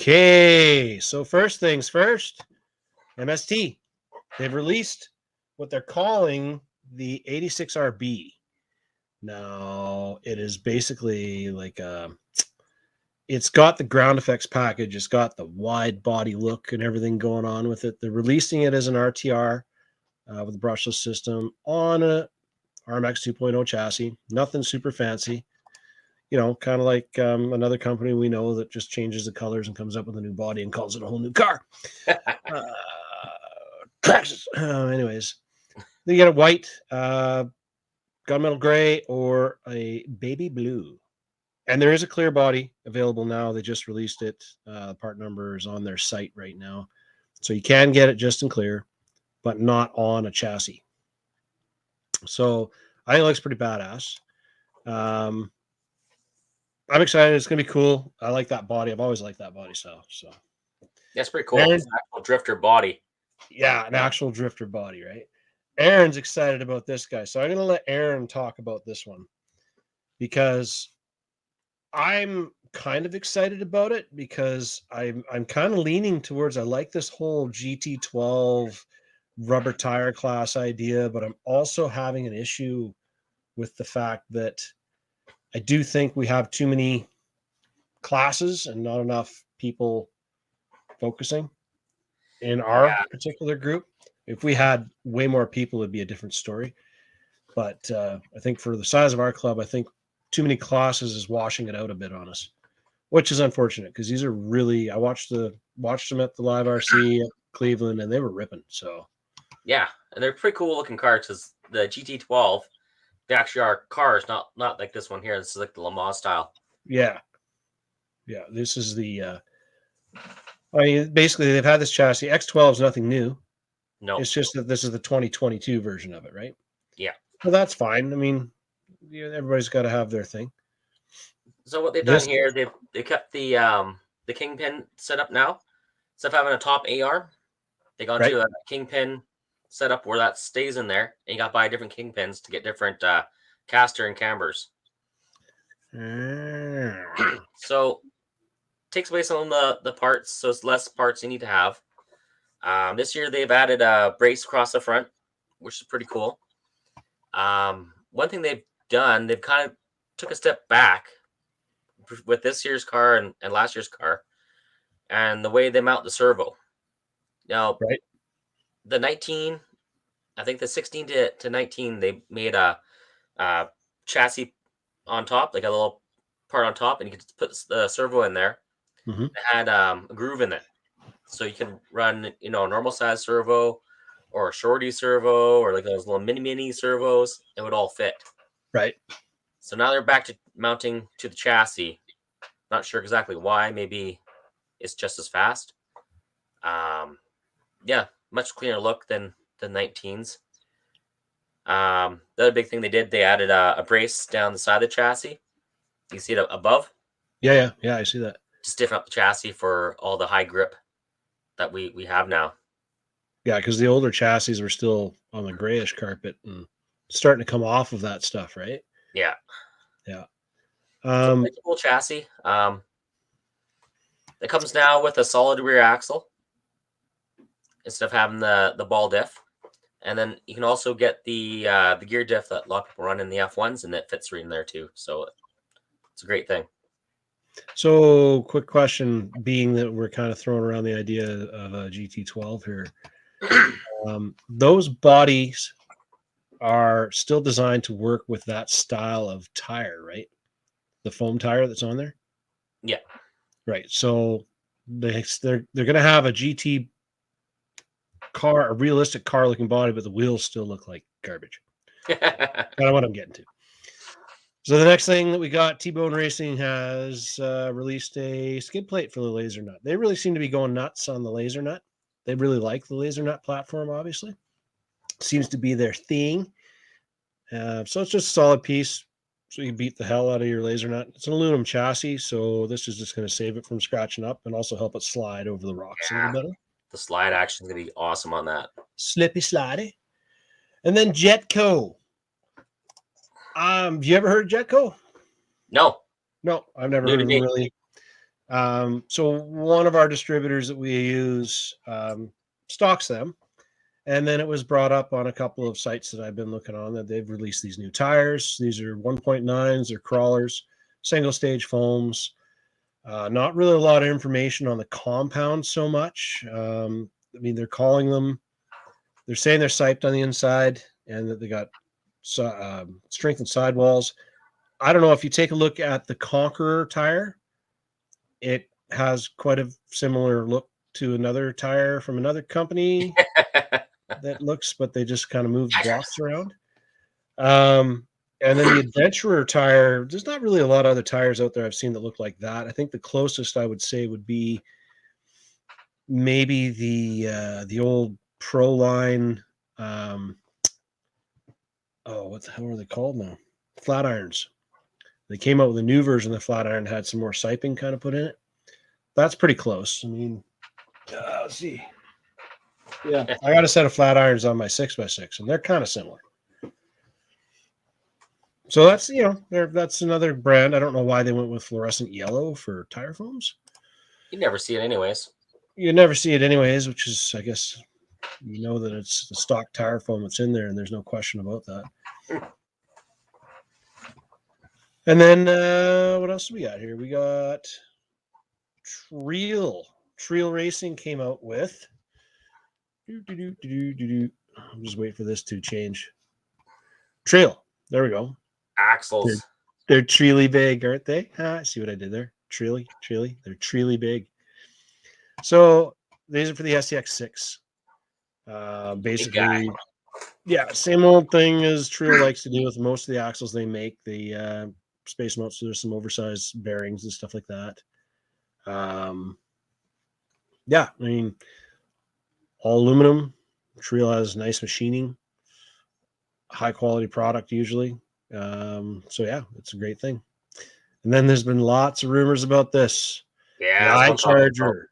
Okay, so first things first, MST. They've released what they're calling the 86RB. Now, it is basically like it's got the ground effects package. It's got the wide body look and everything going on with it. They're releasing it as an RTR with a brushless system on a RMX 2.0 chassis. Nothing super fancy. You know, kind of like another company we know that just changes the colors and comes up with a new body and calls it a whole new car. Anyways, you get a white, gunmetal gray, or a baby blue. And there is a clear body available now. They just released it. Part number is on their site right now. So you can get it just in clear, but not on a chassis. So I think it looks pretty badass. I'm excited. It's going to be cool. I like that body. I've always liked that body style. So that's pretty cool. It's an actual drifter body. Yeah, an actual drifter body, right? Aaron's excited about this guy. So I'm going to let Aaron talk about this one because I'm kind of excited about it because I'm kind of leaning towards I like this whole GT12 rubber tire class idea, but I'm also having an issue with the fact that I do think we have too many classes and not enough people focusing in our particular group. If we had way more people, it'd be a different story. But I think for the size of our club, I think too many classes is washing it out a bit on us, which is unfortunate because these are really. I watched them at the Live RC at Cleveland, and they were ripping. So yeah, and they're pretty cool looking cars. Because the GT12, they actually are cars, not like this one here. This is like the Le Mans style. Yeah. This is the. I mean, basically, they've had this chassis. X12 is nothing new. No, it's just that this is the 2022 version of it, right? Yeah. Well, that's fine. I mean, everybody's got to have their thing. So what they've done here, they kept the kingpin set up now. Instead of having a top A-arm, they got to a kingpin setup where that stays in there, and you got to buy different kingpins to get different caster and cambers. So takes away some of the parts, so it's less parts you need to have. This year they've added a brace across the front, which is pretty cool. One thing they've done, they've kind of took a step back with this year's car and last year's car, and the way they mount the servo. Now, the 19, I think the 16 to 19, they made a chassis on top, like a little part on top, and you could put the servo in there. Mm-hmm. It had a groove in it, so you can run, a normal size servo or a shorty servo or like those little mini servos. It would all fit. Right. So now they're back to mounting to the chassis. Not sure exactly why. Maybe it's just as fast. Yeah, much cleaner look than the 19s. The other big thing they did, they added a brace down the side of the chassis. You see it above? Yeah, I see that. To stiffen up the chassis for all the high grip that we have now. Yeah, because the older chassis were still on the grayish carpet and starting to come off of that stuff, right? Yeah. So it's a cool chassis. It comes now with a solid rear axle instead of having the ball diff. And then you can also get the gear diff that a lot of people run in the F1s, and it fits right in there too. So it's a great thing. So, quick question, being that we're kind of throwing around the idea of a GT12 here, those bodies are still designed to work with that style of tire, right? The foam tire that's on there? Yeah. Right. So they're going to have a GT car, a realistic car looking body, but the wheels still look like garbage. Kind of what I'm getting to. So the next thing that we got, T-Bone Racing has released a skid plate for the Lasernut. They really seem to be going nuts on the Lasernut. They really like the Lasernut platform, obviously. Seems to be their thing. So it's just a solid piece. So you beat the hell out of your Lasernut. It's an aluminum chassis, so this is just going to save it from scratching up and also help it slide over the rocks a little better. The slide action is going to be awesome on that. Slippy slidey. And then JETKO. Have you ever heard of JETKO? No, I've never heard of them really. So one of our distributors that we use stocks them. And then it was brought up on a couple of sites that I've been looking on that they've released these new tires. These are 1.9s, they're crawlers, single stage foams. Not really a lot of information on the compound so much. I mean, they're saying they're siped on the inside and that they got strengthened sidewalls. I don't know if you take a look at the Conqueror tire, it has quite a similar look to another tire from another company that looks, but they just kind of move the blocks around. And then the Adventurer tire, there's not really a lot of other tires out there I've seen that look like that. I think the closest I would say would be maybe the old Pro line. What the hell are they called now? Flat irons. They came out with a new version of the flat iron, had some more siping kind of put in it. That's pretty close. I mean, let's see. Yeah, I got a set of flat irons on my 6x6, and they're kind of similar. So that's, that's another brand. I don't know why they went with fluorescent yellow for tire foams. You never see it anyways. You never see it anyways, which is, I guess, that it's the stock tire foam that's in there, and there's no question about that. And then what else do we got here? We got TREAL. TREAL Racing came out with. I'm just waiting for this to change. TREAL. There we go. Axles. They're treely big, aren't they? See what I did there? Treely. They're treely big. So these are for the SCX6. Basically, yeah, same old thing as TREAL likes to do with most of the axles they make. The space mounts, so there's some oversized bearings and stuff like that. Yeah, I mean, all aluminum. TREAL has nice machining, high quality product usually. So yeah, it's a great thing. And then there's been lots of rumors about this. Yeah, the iCharger,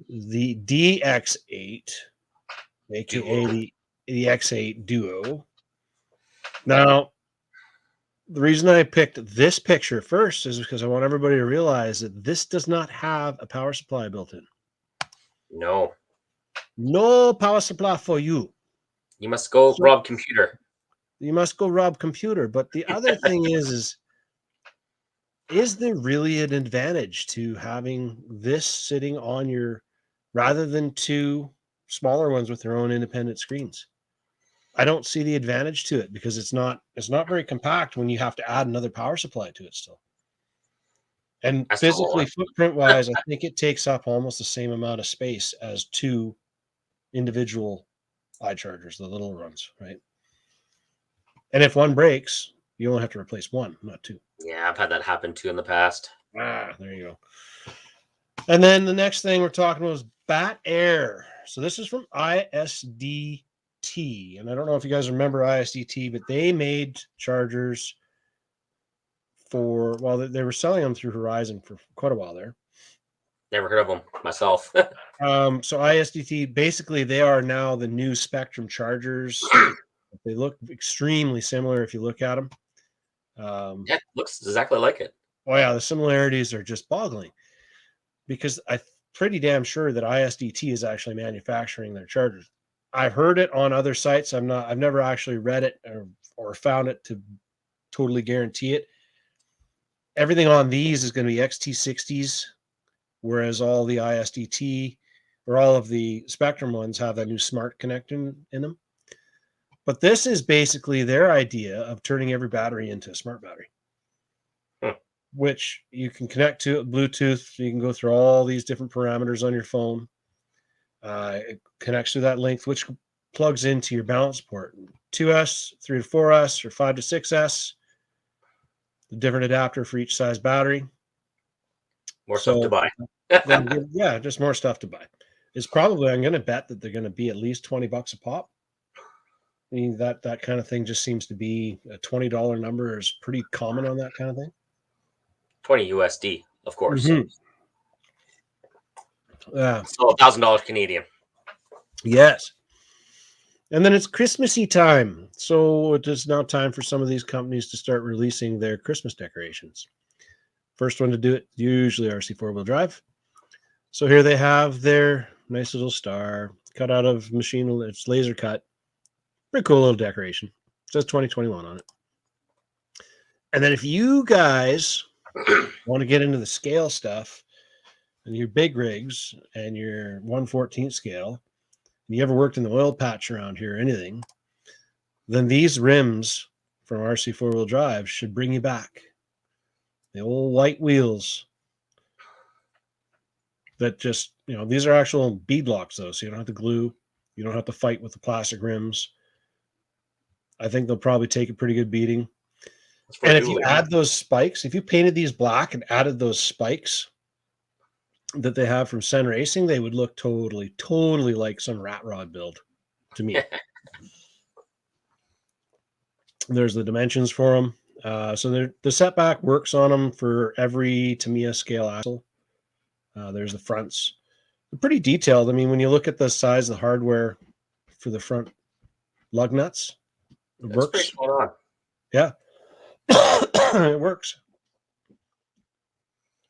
the DX8, aka the X8 Duo. Now, the reason I picked this picture first is because I want everybody to realize that this does not have a power supply built in. No power supply for you. You must go rob computer. You must go rob computer. But the other thing is there really an advantage to having this sitting on your, rather than two smaller ones with their own independent screens? I don't see the advantage to it because it's not very compact when you have to add another power supply to it still. And physically, footprint wise, I think it takes up almost the same amount of space as two individual iChargers, the little ones, right? And if one breaks, you only have to replace one, not two. Yeah, I've had that happen too in the past. There you go. And then the next thing we're talking about is BattAir. So this is from ISDT. And I don't know if you guys remember ISDT, but they made chargers for, well, they were selling them through Horizon for quite a while there. Never heard of them myself. So ISDT, basically, they are now the new Spectrum chargers. They look extremely similar if you look at them. Yeah, it looks exactly like it. Oh yeah, the similarities are just boggling. Because I'm pretty damn sure that ISDT is actually manufacturing their chargers. I've heard it on other sites. I've never actually read it or found it to totally guarantee it. Everything on these is going to be XT60s, whereas all the ISDT or all of the Spectrum ones have that new smart connect in them. But this is basically their idea of turning every battery into a smart battery, which you can connect to Bluetooth. You can go through all these different parameters on your phone. It connects to that length, which plugs into your balance port. 2S, 3 to 4S, or 5 to 6S. The different adapter for each size battery. More stuff to buy. Yeah, just more stuff to buy. It's probably, I'm going to bet that they're going to be at least $20 a pop. I mean, that kind of thing just seems to be a $20 number is pretty common on that kind of thing. 20 USD, of course. Mm-hmm. Yeah. So $1,000 Canadian. Yes. And then it's Christmassy time. So it is now time for some of these companies to start releasing their Christmas decorations. First one to do it, usually RC four-wheel drive. So here they have their nice little star cut out of machine. It's laser cut. Pretty cool little decoration. It says 2021 on it. And then if you guys want to get into the scale stuff and your big rigs and your 1/14 scale, and you ever worked in the oil patch around here or anything, then these rims from RC four-wheel drive should bring you back. The old white wheels that just, these are actual beadlocks though, so you don't have to glue. You don't have to fight with the plastic rims. I think they'll probably take a pretty good beating. And if you add those spikes, if you painted these black and added those spikes that they have from Sen Racing, they would look totally like some rat rod build to me. There's the dimensions for them. So the setback works on them for every Tamiya scale axle. There's the fronts. They're pretty detailed. I mean, when you look at the size of the hardware for the front lug nuts, it works. Pretty spot on. Yeah. It works.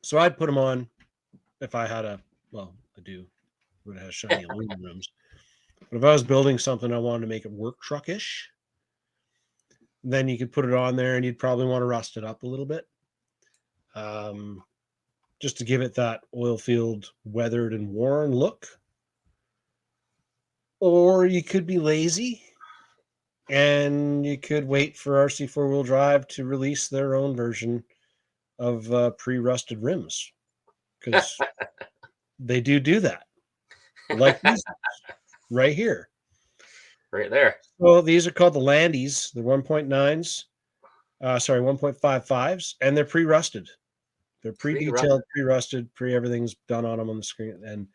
So I'd put them on if I had I do, but it has shiny aluminum rims. But if I was building something, I wanted to make it work truckish, then you could put it on there and you'd probably want to rust it up a little bit. Just to give it that oil field weathered and worn look. Or you could be lazy and you could wait for RC four-wheel drive to release their own version of pre-rusted rims, because they do that, like these right here, right there. Well, these are called the Landies. They're 1.9s, 1.55s, and they're pre-rusted. They're pre-detailed, pre-rusted, everything's done on them on the screen, and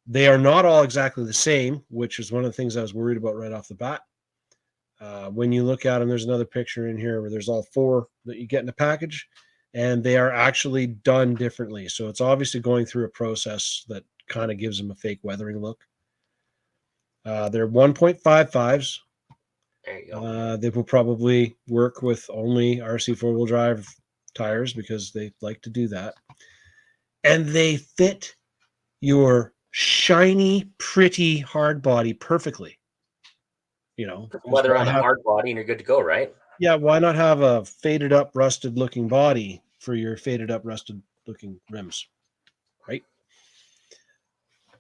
they are not all exactly the same, which is one of the things I was worried about right off the bat. When you look at them, there's another picture in here where there's all four that you get in the package, and they are actually done differently. So it's obviously going through a process that kind of gives them a fake weathering look. They're 1.55s. There you go. They will probably work with only RC four-wheel drive tires because they like to do that. And they fit your shiny, pretty hard body perfectly. Weather on a hard body and you're good to go, right? Yeah, why not have a faded up, rusted looking body for your faded up, rusted looking rims, right?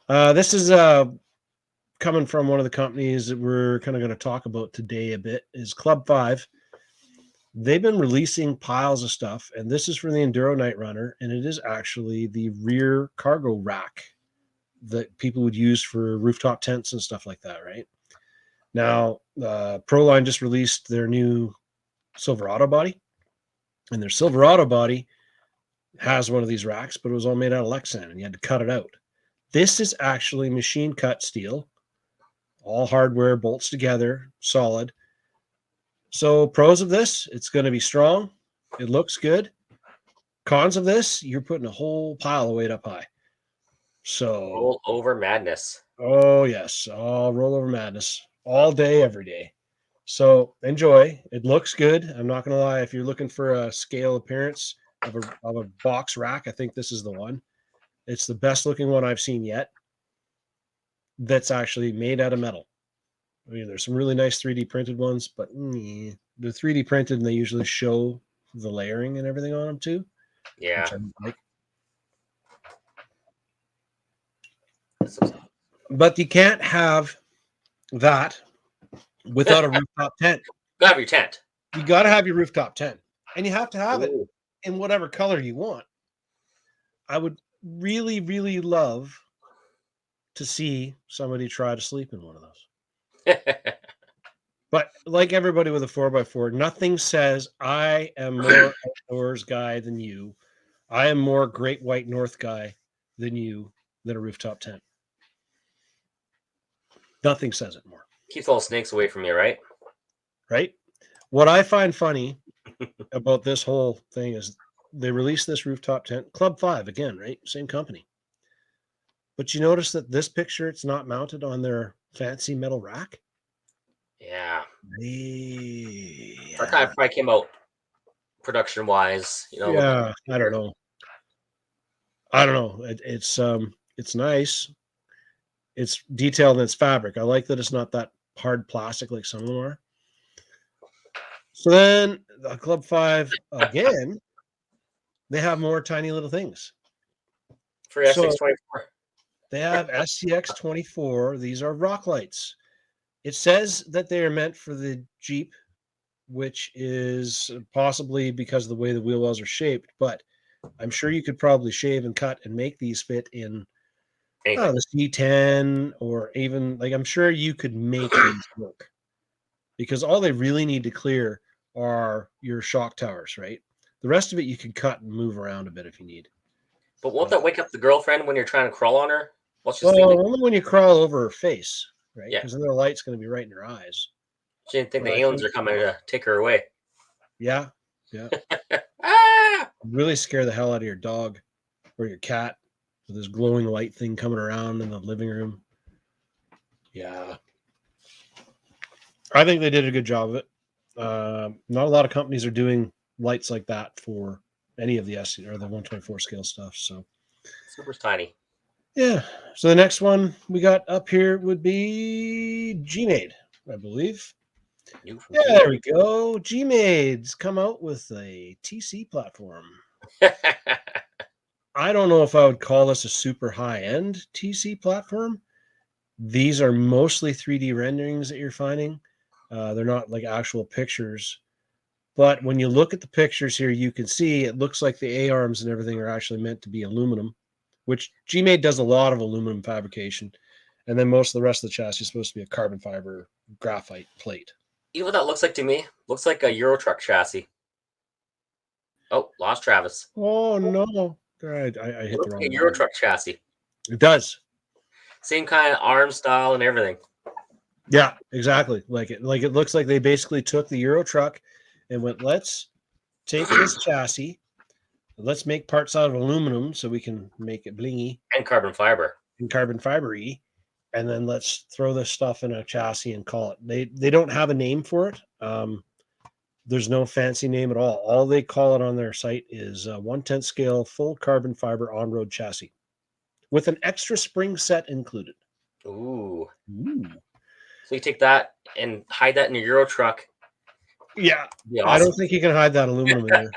This is coming from one of the companies that we're kind of going to talk about today a bit, is Club 5. They've been releasing piles of stuff, and this is for the Enduro Knightrunner, and it is actually the rear cargo rack that people would use for rooftop tents and stuff like that, right? Now, Proline just released their new Silverado Body, and their Silverado Body has one of these racks, but it was all made out of Lexan, and you had to cut it out. This is actually machine cut steel, all hardware, bolts together, solid. So pros of this, it's going to be strong. It looks good. Cons of this, you're putting a whole pile of weight up high. So roll over madness. Oh yes, roll over madness all day, every day. So enjoy. It looks good. I'm not going to lie. If you're looking for a scale appearance of a box rack, I think this is the one. It's the best looking one I've seen yet. That's actually made out of metal. I mean, there's some really nice 3D printed ones, but they're 3D printed and they usually show the layering and everything on them too. Yeah. Which I like. But you can't have that without a rooftop tent. You have your tent. You got to have your rooftop tent, and you have to have it in whatever color you want. I would really, really love to see somebody try to sleep in one of those. But like everybody with a 4x4, nothing says I am more outdoors guy than you. I am more Great White North guy than you than a rooftop tent. Nothing says it more. Keeps all snakes away from you, right? Right? What I find funny about this whole thing is they released this rooftop tent, Club 5, again, right? Same company. But you notice that this picture, it's not mounted on their fancy metal rack? Yeah. Yeah. That kind of probably came out production-wise. Yeah, I don't know. I don't know. It's nice. It's detailed in its fabric. I like that it's not that hard plastic like some of them are. So then the Club 5 again, they have more tiny little things. For So SX24. they have SCX24. These are rock lights. It says that they are meant for the Jeep, which is possibly because of the way the wheel wells are shaped, but I'm sure you could probably shave and cut and make these fit in Anything. the C10, or even like I'm sure you could make these work, because all they really need to clear are your shock towers, right? The rest of it you can cut and move around a bit if you need. But won't that wake up the girlfriend when you're trying to crawl on her while she's Well, sleeping? only when you crawl over her face, right? Yeah. Because then the light's going to be right in her eyes. She didn't think But the I aliens think, are coming to take her away. yeah, Ah! really scare the hell out of your dog or your cat with this glowing light thing coming around in the living room. Yeah, I think they did a good job of it. Not a lot of companies are doing lights like that for any of the SC or the 124 scale stuff. So Super tiny. yeah. So the next one we got up here would be GMade, I believe. New from Yeah, Gmail. there we go. GMade's come out with a TC platform. I don't know if I would call this a super high-end TC platform. These are mostly 3D renderings that you're finding. They're not like actual pictures. But when you look at the pictures here, you can see it looks like the A-arms and everything are actually meant to be aluminum, which GMade does a lot of aluminum fabrication. And then most of the rest of the chassis is supposed to be a carbon fiber graphite plate. You know what that looks like to me? Looks like a Euro truck chassis. Oh, lost Travis. Oh, no. I hit the Looks wrong like a Euro button. truck chassis. It does. Same kind of arm style and everything. Yeah, exactly. Like it looks like they basically took the Euro truck and went, let's take this chassis, let's make parts out of aluminum so we can make it blingy And carbon fiber. and carbon fibery, and then let's throw this stuff in a chassis and call it. They don't have a name for it. There's no fancy name at all. All they call it on their site is 1/10 scale full carbon fiber on-road chassis with an extra spring set included. Ooh. Ooh. So you take that and hide that in your Euro truck. Yeah, Be I don't awesome. think you can hide that aluminum in there.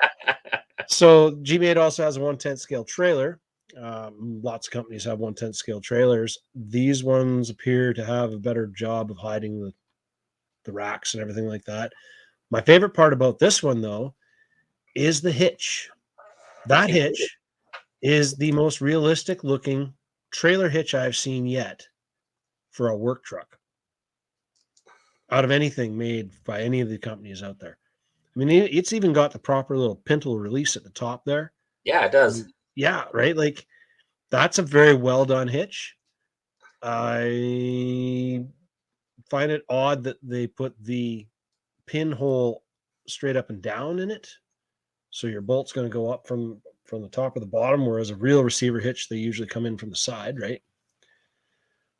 So GMade also has a 1/10 scale trailer. Lots of companies have 1/10 scale trailers. These ones appear to have a better job of hiding the racks and everything like that. My favorite part about this one, though, is the hitch. That hitch is the most realistic looking trailer hitch I've seen yet for a work truck out of anything made by any of the companies out there. I mean, it's even got the proper little pintle release at the top there. Yeah, it does. Yeah, right. Like that's a very well done hitch. I find it odd that they put the pinhole straight up and down in it, so your bolt's going to go up from the top or the bottom, whereas a real receiver hitch they usually come in from the side, right?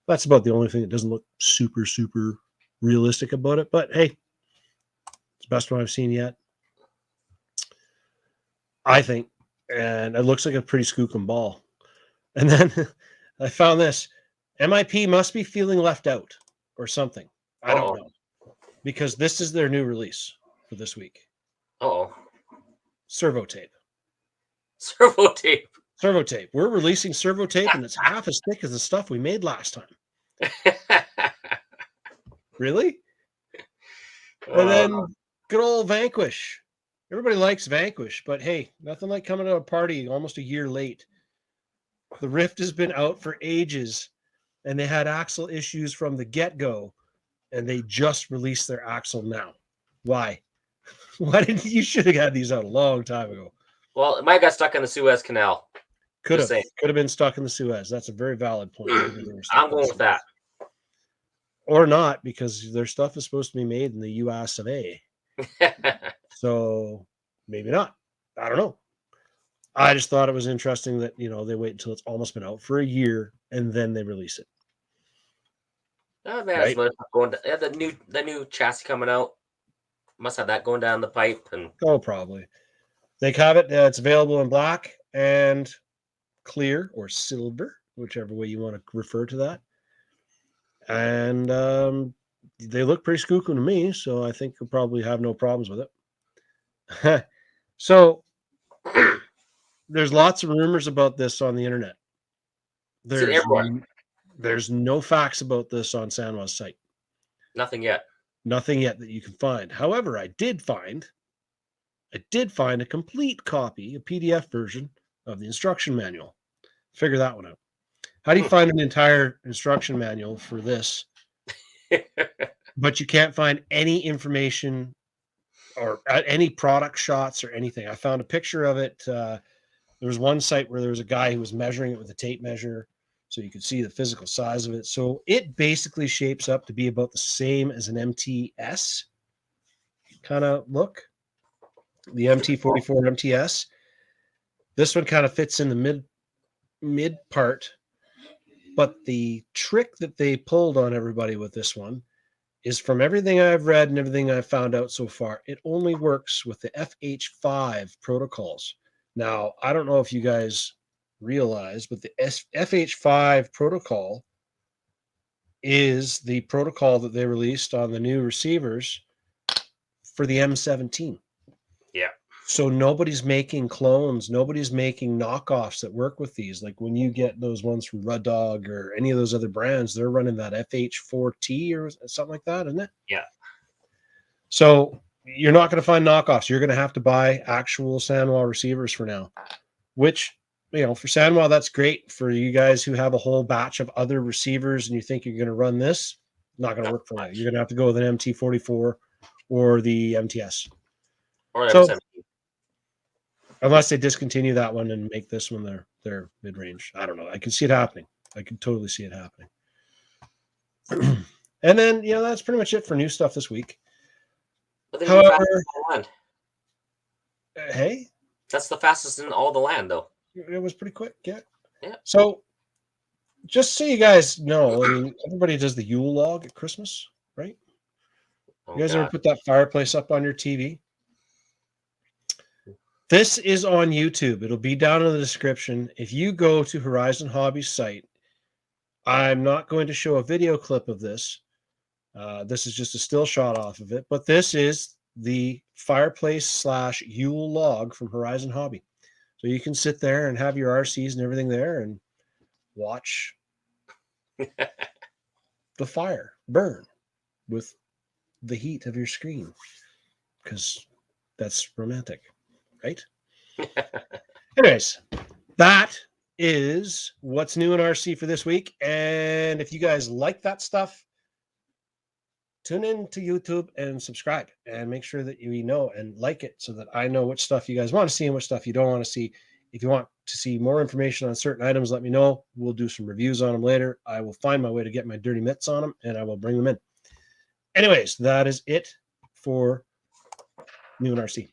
That's about the only thing that doesn't look super realistic about it. But hey, it's the best one I've seen yet, I think, and it looks like a pretty skookum ball. And then I found this. MIP must be feeling left out or something. I don't know, because this is their new release for this week. Servo tape. Servo tape. Servo tape. We're releasing servo tape, and it's half as thick as the stuff we made last time. Really? And then good old Vanquish. Everybody likes Vanquish, but hey, nothing like coming to a party almost a year late. The Ryft has been out for ages, and they had axle issues from the get-go, and they just released their axle now. Why? Why didn't you should have had these out a long time ago? Well, it might have got stuck in the Suez Canal. Could have been stuck in the Suez. That's a very valid point. I'm going with that. Or not, because their stuff is supposed to be made in the US of A. So maybe not. I don't know. I just thought it was interesting that, they wait until it's almost been out for a year and then they release it. Not bad as much going to, the new chassis coming out. Must have that going down the pipe. And probably. They have it. It's available in black and clear or silver, whichever way you want to refer to that. And they look pretty skookum to me, so I think you'll probably have no problems with it. So there's lots of rumors about this on the internet. There's no facts about this on Sanwa's site. Nothing yet. Nothing yet that you can find. However, I did find a complete copy, a PDF version of the instruction manual. Figure that one out. How do you find an entire instruction manual for this, but you can't find any information or any product shots or anything? I found a picture of it. There was one site where there was a guy who was measuring it with a tape measure, so you could see the physical size of it. So it basically shapes up to be about the same as an MTS kind of look, the MT44 MTS. This one kind of fits in the mid part, but the trick that they pulled on everybody with this one is, from everything I've read and everything I've found out so far, it only works with the FH5 protocols. Now, I don't know if you guys realize, but the FH5 protocol is the protocol that they released on the new receivers for the M17. Yeah. So nobody's making clones, nobody's making knockoffs that work with these. Like when you get those ones from Red Dog or any of those other brands, they're running that FH4T or something like that, isn't it? Yeah. So you're not going to find knockoffs. You're going to have to buy actual Sanwa receivers for now, which, you know, for Sanwa, that's great. For you guys who have a whole batch of other receivers and you think you're going to run this, not going to work for you. You're going to have to go with an MT44 or the MTS. Or So, M17. Unless they discontinue that one and make this one their mid-range. I don't know. I can see it happening. I can totally see it happening. And then, you know, that's pretty much it for new stuff this week. However, hey, that's the fastest in all the land, though. It was pretty quick. Yeah. Yeah. So, just so you guys know, I mean, everybody does the Yule log at Christmas, right? You guys ever put that fireplace up on your TV? This is on YouTube. It'll be down in the description. If you go to Horizon Hobby's site, I'm not going to show a video clip of this. This is just a still shot off of it, but this is the fireplace / Yule log from Horizon Hobby. So you can sit there and have your RCs and everything there and watch the fire burn with the heat of your screen, because that's romantic, right? Anyways, that is what's new in RC for this week. And if you guys like that stuff, tune in to YouTube and subscribe and make sure that you know and like it so that I know which stuff you guys want to see and which stuff you don't want to see. If you want to see more information on certain items, let me know. We'll do some reviews on them later. I will find my way to get my dirty mitts on them and I will bring them in. Anyways, that is it for new in RC.